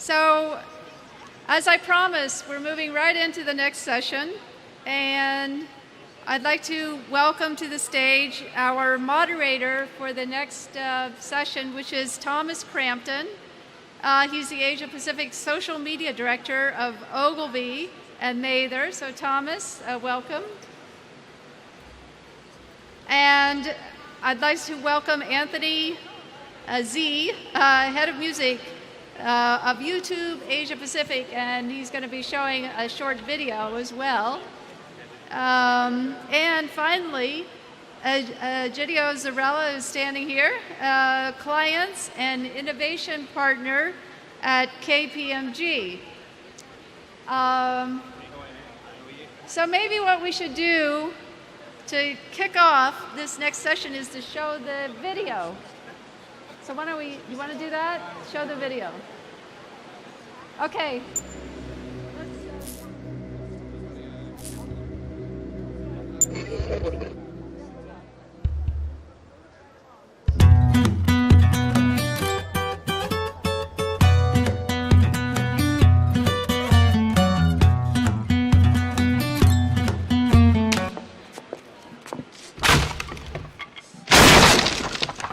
So, as I promised, we're moving right into the next session, and I'd like to welcome to the stage our moderator for the next session, which is Thomas Crampton. He's the Asia Pacific Social Media Director of Ogilvy and Mather. So Thomas, welcome. And I'd like to welcome Anthony Z, Head of Music of YouTube Asia Pacific, and he's going to be showing a short video as well. And finally, Gidio Zarella is standing here, clients and innovation partner at KPMG. So maybe what we should do to kick off this next session is to show the video. So why don't we, you want to do that? Show the video. Okay.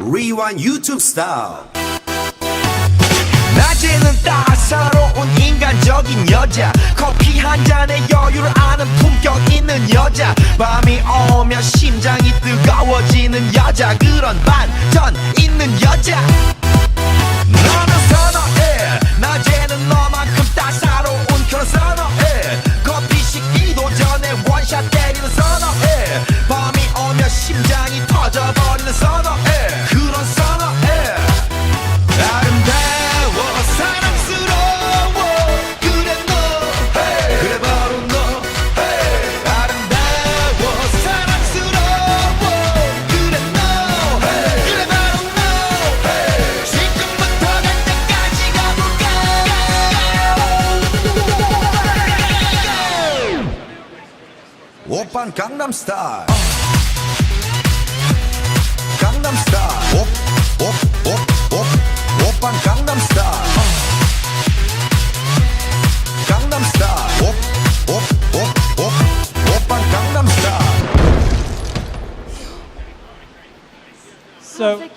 Rewind YouTube style. 낮에는 따사로운 인간적인 여자, 커피 한 잔에 여유를 아는 품격 있는 여자, 밤이 오면 심장이 뜨거워지는 여자, 그런 반전 있는 여자. 너는 선호해, 낮에는 너만큼 따사로운 그런 선호해, 커피 식기도 전에 원샷 때리는 선호해, 밤이 오면 심장이 터져버리는 선호해, 그런 선호해. 아름다워 사랑스러워 그래 너 hey. 그래 바로 너 hey. 아름다워 사랑스러워 그래 너 hey. 그래 바로 너 hey. 지금부터 갈 때까지 가볼까. 오빤 강남 스타일. 강남 스타일. 오빤 강남 스타일. 강남 스타일. 오빤 강남 스타일. So,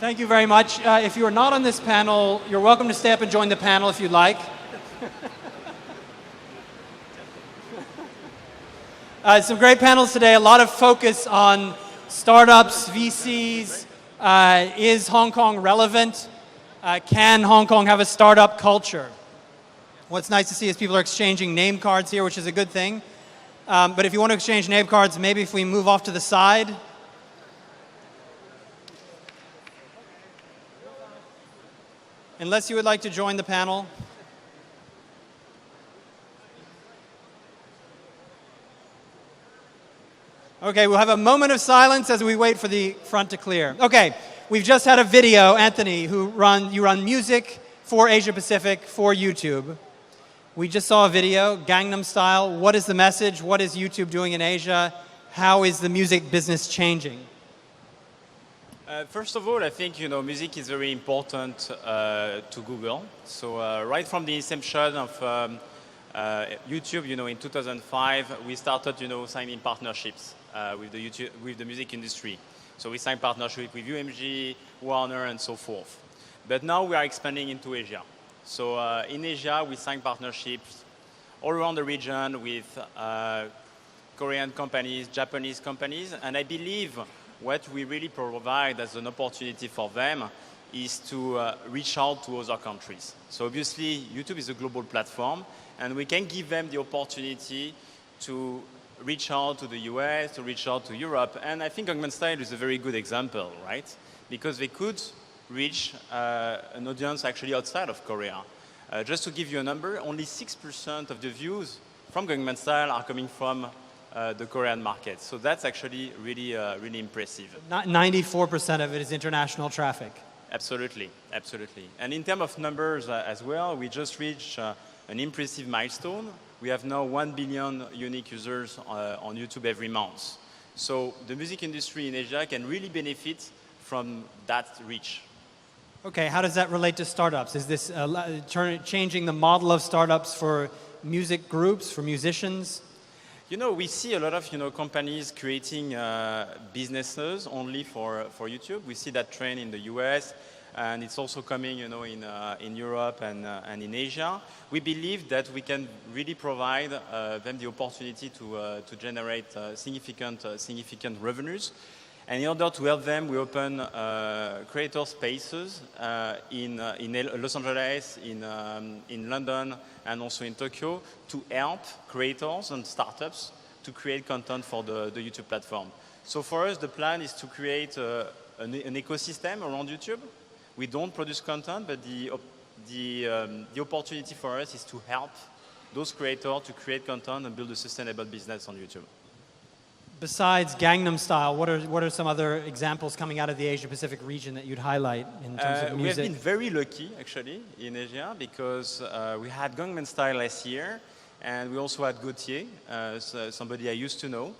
thank you very much. If you are not on this panel, you're welcome to stay up and join the panel if you'd like. Some great panels today. A lot of focus on startups, VCs. Is Hong Kong relevant? Can Hong Kong have a startup culture? What's nice to see is people are exchanging name cards here, which is a good thing. But if you want to exchange name cards, maybe if we move off to the side. Unless you would like to join the panel. Okay, we'll have a moment of silence as we wait for the front to clear. Okay, we've just had a video, Anthony, you run music for Asia Pacific for YouTube. We just saw a video, Gangnam Style. What is the message? What is YouTube doing in Asia? How is the music business changing? First of all, I think music is very important to Google. So right from the inception of YouTube, in 2005, we started, signing partnerships with the music industry. So we signed partnership with UMG, Warner, and so forth. But now we are expanding into Asia. So in Asia, we signed partnerships all around the region with Korean companies, Japanese companies, and I believe what we really provide as an opportunity for them is to reach out to other countries. So obviously, YouTube is a global platform, and we can give them the opportunity to reach out to the US, to reach out to Europe. And I think Gangnam Style is a very good example, right? Because they could reach an audience actually outside of Korea. Just to give you a number, only 6% of the views from Gangnam Style are coming from the Korean market. So that's actually really, really impressive. 94% of it is international traffic. Absolutely, absolutely. And in terms of numbers as well, we just reached an impressive milestone. We have now 1 billion unique users on YouTube every month. So the music industry in Asia can really benefit from that reach. Okay, how does that relate to startups? Is this changing the model of startups for music groups, for musicians? You know, we see a lot of companies creating businesses only for YouTube. We see that trend in the US, and it's also coming, in Europe and in Asia. We believe that we can really provide them the opportunity to generate significant revenues. And in order to help them, we open creator spaces in Los Angeles, in London, and also in Tokyo to help creators and startups to create content for the YouTube platform. So for us, the plan is to create an ecosystem around YouTube. We don't produce content, but the opportunity for us is to help those creators to create content and build a sustainable business on YouTube. Besides Gangnam Style, what are some other examples coming out of the Asia Pacific region that you'd highlight in terms of music? We have been very lucky, actually, in Asia because we had Gangnam Style last year, and we also had Gautier, somebody I used to know,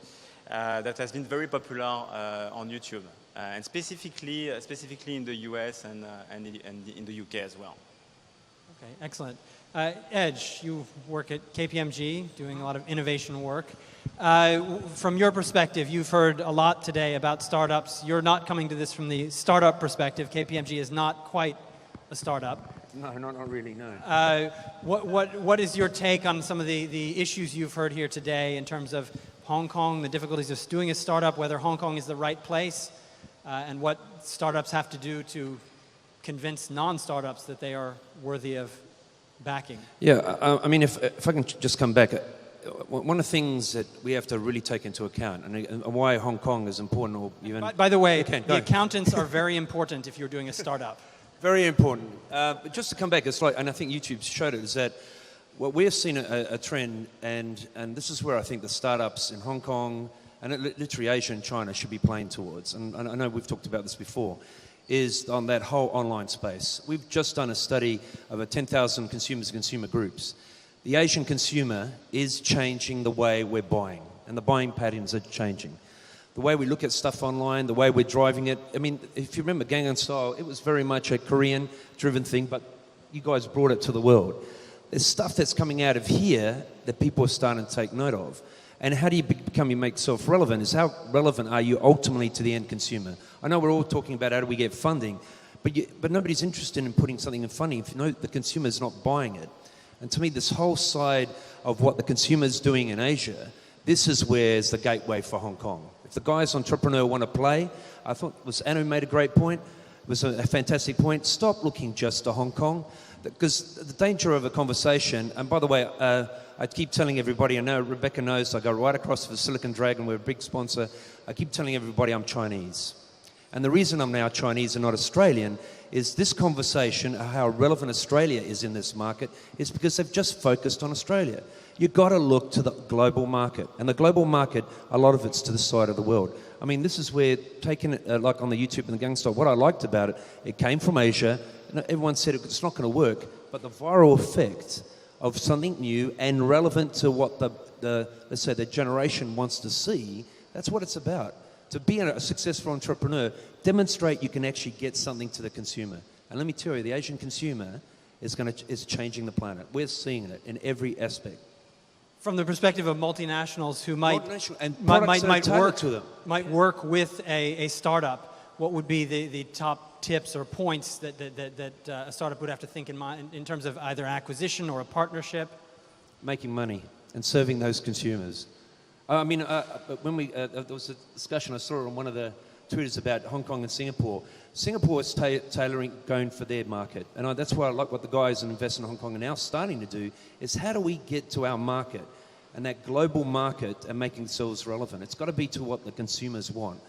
that has been very popular on YouTube, and specifically in the US and in the UK as well. Okay, excellent. Edge, you work at KPMG, doing a lot of innovation work. From your perspective, you've heard a lot today about startups. You're not coming to this from the startup perspective. KPMG is not quite a startup. No, not really, no. What is your take on some of the issues you've heard here today in terms of Hong Kong, the difficulties of doing a startup, whether Hong Kong is the right place, and what startups have to do to convince non-startups that they are worthy of backing? Yeah, I mean, if I can just come back, one of the things that we have to really take into account, and why Hong Kong is important, or even... By the way, okay, the accountants are very important if you're doing a startup. Very important. But just to come back, it's like, and I think YouTube showed it, is that what we've seen a trend, and this is where I think the startups in Hong Kong, and literally Asia and China should be playing towards, and I know we've talked about this before, is on that whole online space. We've just done a study of 10,000 consumers and consumer groups. The Asian consumer is changing the way we're buying, and the buying patterns are changing. The way we look at stuff online, the way we're driving it. I mean, if you remember Gangnam Style, it was very much a Korean-driven thing, but you guys brought it to the world. There's stuff that's coming out of here that people are starting to take note of. And how do you make yourself relevant is how relevant are you ultimately to the end consumer? I know we're all talking about how do we get funding, but nobody's interested in putting something in funding if you know the consumer's not buying it. And to me, this whole side of what the consumer's doing in Asia, this is where's the gateway for Hong Kong. If the guys entrepreneur want to play, I thought Anu made a great point. It was a fantastic point. Stop looking just to Hong Kong, because the danger of a conversation, and by the way, I keep telling everybody, I know Rebecca knows, I go right across for Silicon Dragon, we're a big sponsor. I keep telling everybody I'm Chinese. And the reason I'm now Chinese and not Australian is this conversation, how relevant Australia is in this market, is because they've just focused on Australia. You've got to look to the global market. And the global market, a lot of it's to the side of the world. I mean, this is where, taking it like on the YouTube and the Gangnam Style, what I liked about it, it came from Asia. Everyone said it's not going to work, but the viral effect of something new and relevant to what let's say the generation wants to see, that's what it's about. To be a successful entrepreneur, demonstrate you can actually get something to the consumer. And let me tell you, the Asian consumer is changing the planet. We're seeing it in every aspect. From the perspective of multinationals who might work with a startup, what would be the top tips or points that a startup would have to think in mind in terms of either acquisition or a partnership? Making money and serving those consumers. I mean, when there was a discussion I saw on one of the Twitters about Hong Kong and Singapore. Singapore is going for their market. And that's why I like what the guys in Invest in Hong Kong are now starting to do, is how do we get to our market and that global market and making themselves relevant? It's got to be to what the consumers want.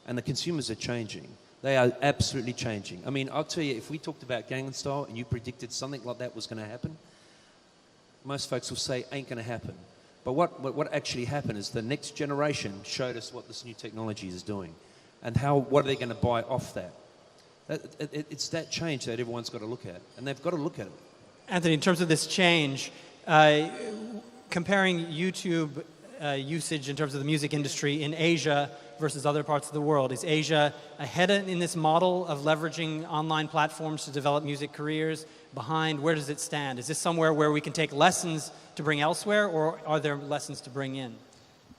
And the consumers are changing. They are absolutely changing. I mean, I'll tell you, if we talked about Gangnam Style and you predicted something like that was going to happen, most folks will say, ain't going to happen. But what actually happened is the next generation showed us what this new technology is doing and what are they going to buy off that. It's that change that everyone's got to look at, and they've got to look at it. Anthony, in terms of this change, comparing YouTube usage in terms of the music industry in Asia versus other parts of the world? Is Asia ahead in this model of leveraging online platforms to develop music careers? Behind? Where does it stand? Is this somewhere where we can take lessons to bring elsewhere, or are there lessons to bring in?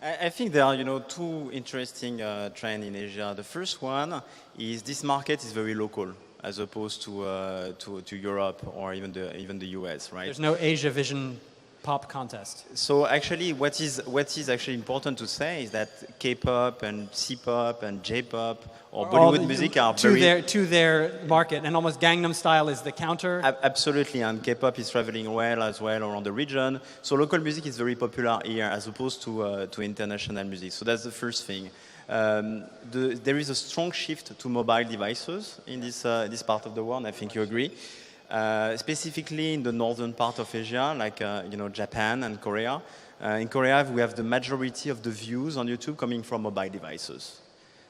I think there are, two interesting trends in Asia. The first one is this market is very local, as opposed to Europe or even the US, right? There's no Asia Vision pop contest. So actually, what is actually important to say is that K-pop and C-pop and J-pop or Bollywood music are to their market, and almost Gangnam Style is the counter. Absolutely, and K-pop is traveling well as well around the region. So local music is very popular here as opposed to international music. So that's the first thing. There is a strong shift to mobile devices in this part of the world. I think you agree. Specifically in the northern part of Asia, like Japan and Korea. In Korea, we have the majority of the views on YouTube coming from mobile devices.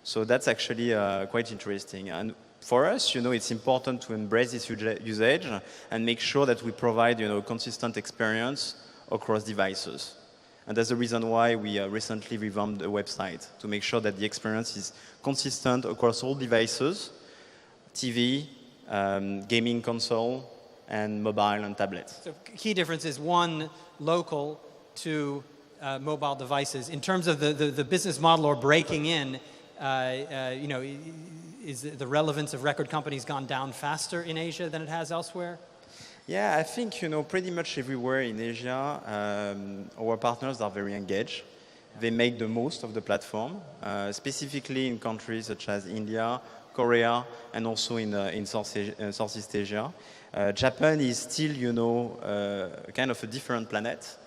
So that's actually quite interesting. And for us, it's important to embrace this usage and make sure that we provide, a consistent experience across devices. And that's the reason why we recently revamped the website, to make sure that the experience is consistent across all devices, TV, gaming console, and mobile and tablets. So key difference is one, local, to mobile devices. In terms of the business model or breaking in, is the relevance of record companies gone down faster in Asia than it has elsewhere? Yeah, I think, pretty much everywhere in Asia, our partners are very engaged. They make the most of the platform, specifically in countries such as India, Korea, and also in Southeast Asia. Japan is still, kind of a different planet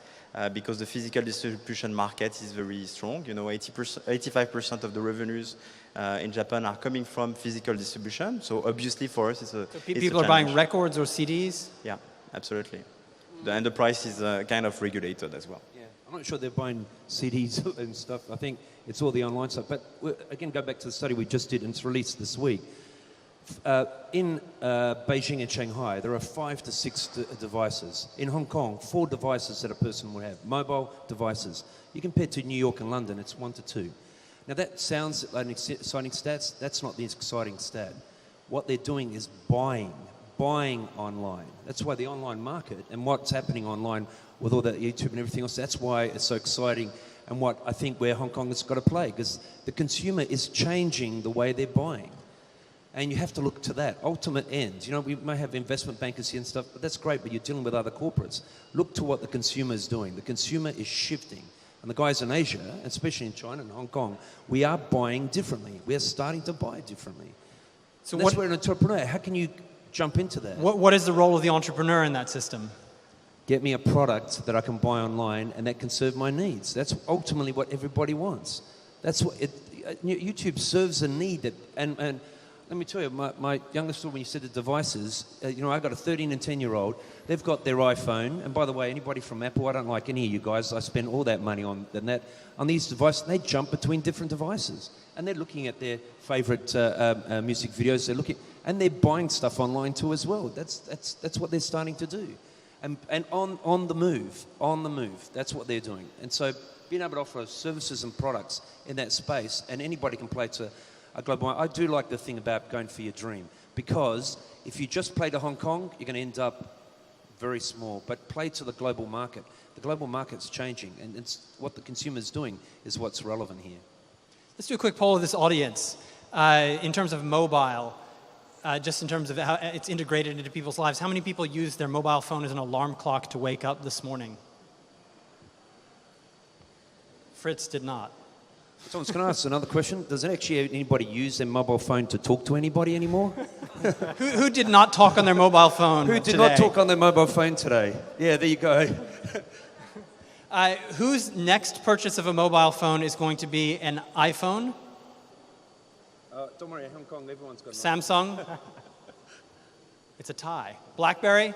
because the physical distribution market is very strong. 85% of the revenues in Japan are coming from physical distribution. So obviously for us, it's a people are buying records or CDs? Yeah, absolutely. And the price is kind of regulated as well. Yeah, I'm not sure they're buying CDs and stuff. I think it's all the online stuff. But again, go back to the study we just did, and it's released this week. In Beijing and Shanghai, there are 5 to 6 devices. In Hong Kong, 4 devices that a person would have, mobile devices. You compare it to New York and London, it's 1 to 2. Now that sounds like an exciting stat. That's not the exciting stat. What they're doing is buying online. That's why the online market and what's happening online with all that YouTube and everything else, that's why it's so exciting, and what I think where Hong Kong has got to play, because the consumer is changing the way they're buying. And you have to look to that ultimate end. We may have investment bankers here and stuff, but that's great, but you're dealing with other corporates. Look to what the consumer is doing. The consumer is shifting. And the guys in Asia, especially in China and Hong Kong, we are buying differently. We are starting to buy differently. So that's where an entrepreneur, how can you jump into that? What is the role of the entrepreneur in that system? Get me a product that I can buy online and that can serve my needs. That's ultimately what everybody wants. That's what YouTube serves a need. And let me tell you, my youngest daughter, when you said the devices, I've got a 13 and 10-year-old. They've got their iPhone. And by the way, anybody from Apple, I don't like any of you guys. I spend all that money on these devices. They jump between different devices. And they're looking at their favorite music videos. And they're buying stuff online too as well. That's what they're starting to do. And on the move. That's what they're doing. And so being able to offer services and products in that space, and anybody can play to a global market. I do like the thing about going for your dream, because if you just play to Hong Kong, you're going to end up very small. But play to the global market. The global market's changing, and it's what the consumer's doing is what's relevant here. Let's do a quick poll of this audience in terms of mobile, just in terms of how it's integrated into people's lives. How many people use their mobile phone as an alarm clock to wake up this morning? Fritz did not. Someone's going to ask another question. Does anybody use their mobile phone to talk to anybody anymore? Who did not talk on their mobile phone Who did not talk on their mobile phone today? Yeah, there you go. Whose next purchase of a mobile phone is going to be an iPhone? Don't worry, Hong Kong, everyone's got an Samsung? It's a tie. BlackBerry?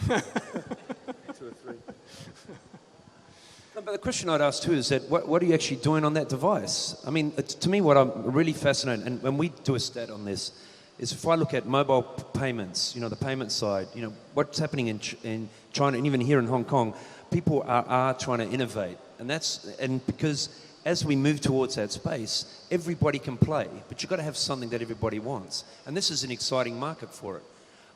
2 or 3. No, but the question I'd ask too is that what are you actually doing on that device? I mean, to me, what I'm really fascinated, and when we do a stat on this, is if I look at mobile payments, the payment side, what's happening in China and even here in Hong Kong, people are trying to innovate. And because as we move towards that space, everybody can play, but you've got to have something that everybody wants. And this is an exciting market for it.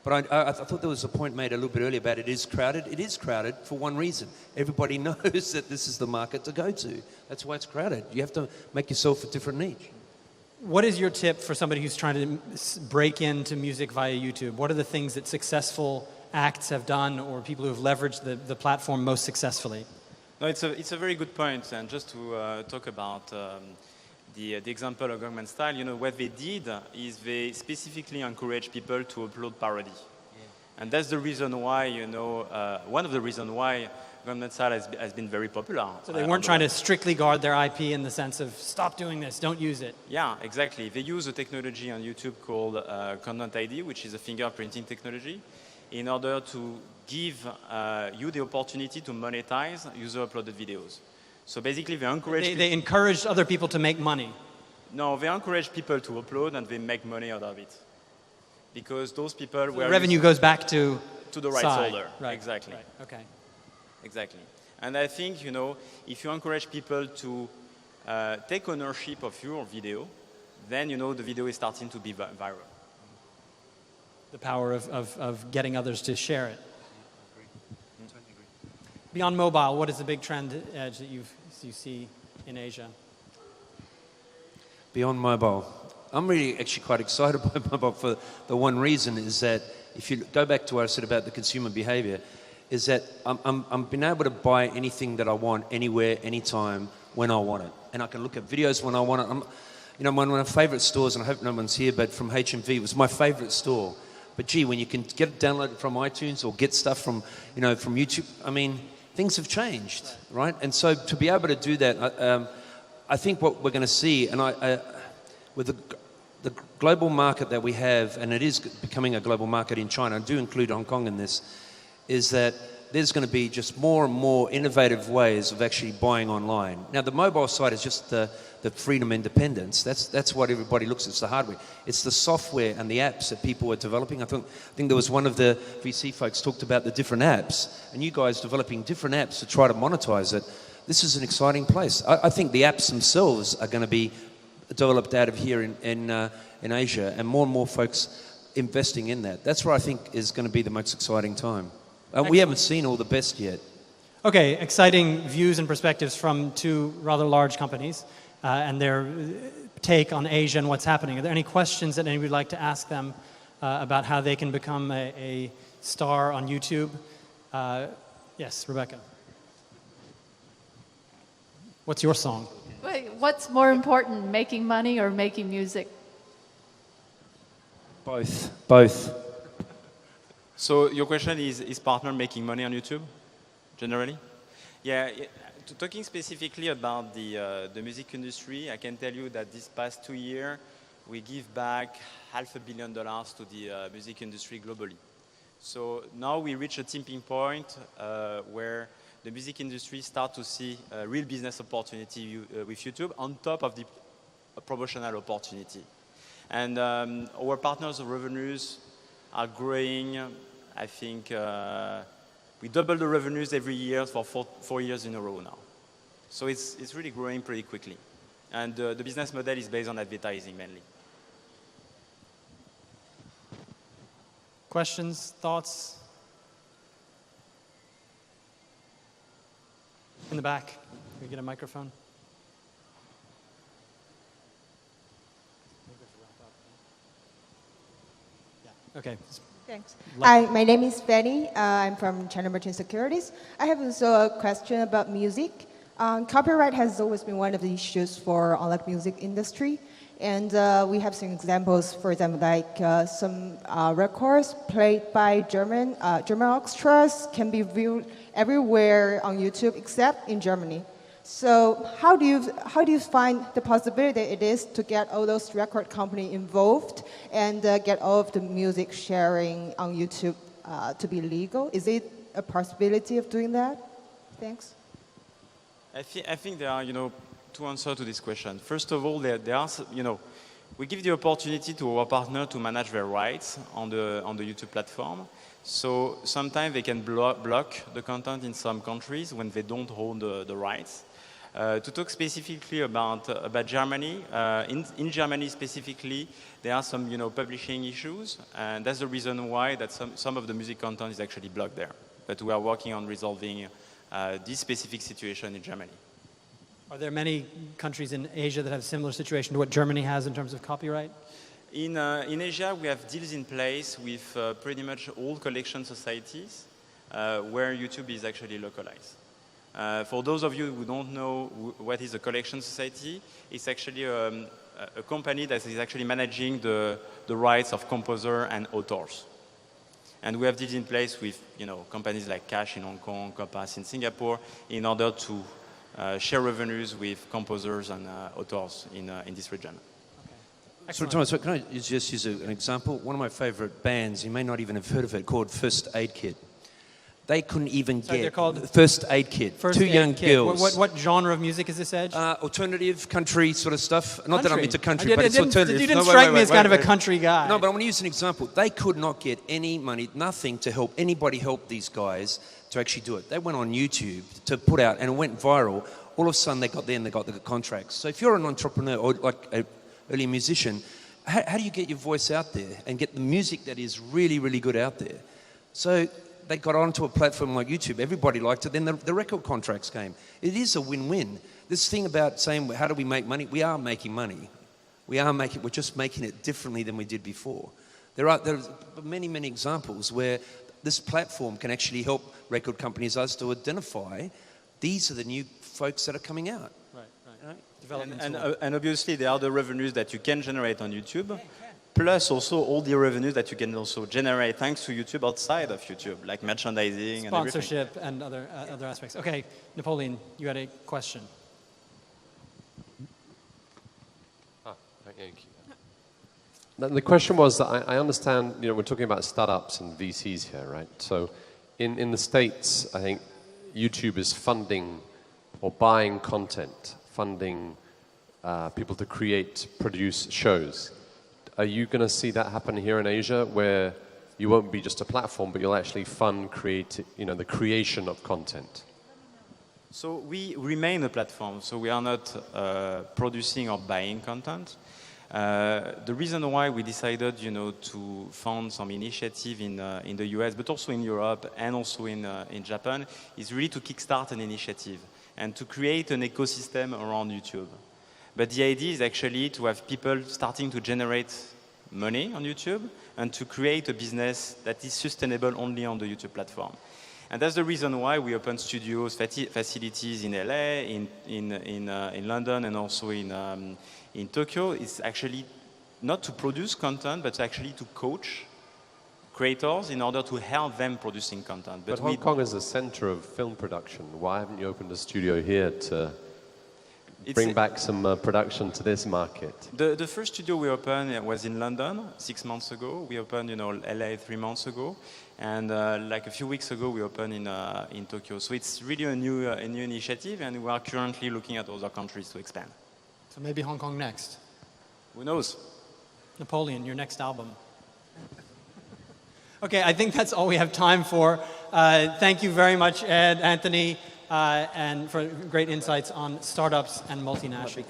But I thought there was a point made a little bit earlier about it is crowded. It is crowded for one reason. Everybody knows that this is the market to go to. That's why it's crowded. You have to make yourself a different niche. What is your tip for somebody who's trying to break into music via YouTube? What are the things that successful acts have done or people who have leveraged the platform most successfully? No, it's a very good point. And just to talk about the example of Gangnam Style, what they did is they specifically encouraged people to upload parody. Yeah. And that's the reason why, one of the reasons why Gangnam Style has been very popular. So they weren't trying to strictly guard their IP in the sense of stop doing this, don't use it. Yeah, exactly. They use a technology on YouTube called Content ID, which is a fingerprinting technology, in order to give you the opportunity to monetize user-uploaded videos. So basically, they encourage... They encouraged other people to make money. No, they encourage people to upload and they make money out of it. Because those people were... The revenue goes back to the rights holder. Right. Exactly. Right. Okay. Exactly. And I think, if you encourage people to take ownership of your video, then, the video is starting to be viral. The power of getting others to share it. Beyond mobile, what is the big trend, Edge, that you see in Asia? Beyond mobile. I'm really actually quite excited by mobile for the one reason is that if you go back to what I said about the consumer behavior, is that I'm being able to buy anything that I want anywhere, anytime, when I want it. And I can look at videos when I want it. One of my favorite stores, and I hope no one's here, but from HMV, was my favorite store. But gee, when you can get it downloaded from iTunes or get stuff from YouTube, things have changed, right? And so to be able to do that, I think what we're going to see, and with the global market that we have, and it is becoming a global market in China, I do include Hong Kong in this, is that there's going to be just more and more innovative ways of actually buying online. Now, the mobile side is just the freedom independence. That's what everybody looks at, it's the hardware. It's the software and the apps that people are developing. I think there was one of the VC folks talked about the different apps, and you guys developing different apps to try to monetize it. This is an exciting place. I think the apps themselves are going to be developed out of here in Asia, and more folks investing in that. That's where I think is going to be the most exciting time. We haven't seen all the best yet. Okay, exciting views and perspectives from two rather large companies and their take on Asia and what's happening. Are there any questions that anybody would like to ask them about how they can become a star on YouTube? Yes, Rebecca. What's your song? Wait, what's more important, making money or making music? Both. So your question is partner making money on YouTube, generally? Yeah, talking specifically about the music industry, I can tell you that this past 2 years, we give back $500 million to the music industry globally. So now we reach a tipping point where the music industry start to see a real business opportunity with YouTube on top of the promotional opportunity. And our partners' revenues are growing. I think we double the revenues every year for 4 years in a row now. So it's really growing pretty quickly. And the business model is based on advertising mainly. Questions, thoughts? In the back, can we get a microphone? Yeah. Okay. Thanks. Hi, my name is Fanny. I'm from China Merchant Securities. I have also a question about music. Copyright has always been one of the issues for online music industry. And we have seen examples, for example, like some records played by German orchestras can be viewed everywhere on YouTube except in Germany. So how do you find the possibility it is to get all those record companies involved and get all of the music sharing on YouTube to be legal? Is it a possibility of doing that? Thanks. I think there are, two answers to this question. First of all, there are, We give the opportunity to our partner to manage their rights on the YouTube platform. So sometimes they can block the content in some countries when they don't hold the rights. To talk specifically about Germany, in Germany specifically, there are some publishing issues, and that's the reason why that some of the music content is actually blocked there. But we are working on resolving this specific situation in Germany. Are there many countries in Asia that have a similar situation to what Germany has in terms of copyright? In Asia, we have deals in place with pretty much all collection societies where YouTube is actually localized. For those of you who don't know what is a collection society, it's actually a company that is actually managing the rights of composers and authors. And we have deals in place with companies like Cash in Hong Kong, Compass in Singapore, in order to share revenues with composers and authors in this region. So, Thomas, can I just use an example? One of my favorite bands, you may not even have heard of it, called First Aid Kit. They couldn't even They're get called First Aid Kit. Two young girls. What genre of music is this, Edge? Alternative, country sort of stuff. Not that I'm into country, You but it's didn't- alternative. You didn't No, strike me as kind of a wait. country guy. No, but I want to use an example. They could not get any money, nothing to help anybody help these guys to actually do it. They went on YouTube to put out, and it went viral. All of a sudden, they got there and they got the contracts. So if you're an entrepreneur or like an early musician, how do you get your voice out there and get the music that is really, really good out there? So they got onto a platform like YouTube. Everybody liked it. Then the record contracts came. It is a win-win. This thing about saying, how do we make money? We are making money. We're just making it differently than we did before. There's many, many examples where this platform can actually help record companies, us, to identify these are the new folks that are coming out. And obviously, there are the revenues that you can generate on YouTube, plus also all the revenues that you can also generate thanks to YouTube outside of YouTube, like merchandising and everything. Sponsorship and other aspects. Okay, Napoleon, you had a question. Thank you. The question was that I understand, we're talking about startups and VCs here, right? So in the States, I think YouTube is funding or buying content, funding people to produce shows. Are you going to see that happen here in Asia, where you won't be just a platform, but you'll actually fund the creation of content? So we remain a platform, so we are not producing or buying content. The reason why we decided, to fund some initiative in the US, but also in Europe and also in Japan, is really to kickstart an initiative and to create an ecosystem around YouTube. But the idea is actually to have people starting to generate money on YouTube and to create a business that is sustainable only on the YouTube platform. And that's the reason why we open studios, facilities in LA, in London, and also in Tokyo. It's actually not to produce content, but actually to coach creators in order to help them producing content. But Hong Kong is the center of film production. Why haven't you opened a studio here to bring back some production to this market? The first studio we opened was in London 6 months ago. We opened, LA 3 months ago, and like a few weeks ago we opened in Tokyo. So it's really a new initiative, and we are currently looking at other countries to expand. So maybe Hong Kong next. Who knows? Napoleon, your next album. Okay, I think that's all we have time for. Thank you very much, Ed, Anthony, and for great insights on startups and multinational.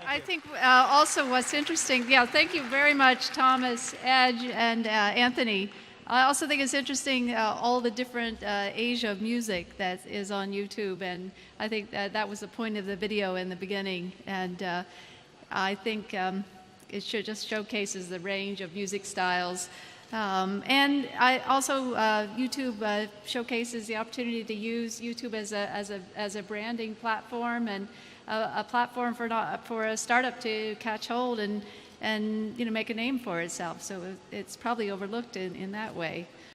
I think also what's interesting, thank you very much, Thomas, Edge, and Anthony. I also think it's interesting all the different Asia music that is on YouTube, and I think that was the point of the video in the beginning, and I think it just showcases the range of music styles. And I also YouTube showcases the opportunity to use YouTube as a branding platform and a platform for a startup to catch hold and make a name for itself. So it's probably overlooked in that way.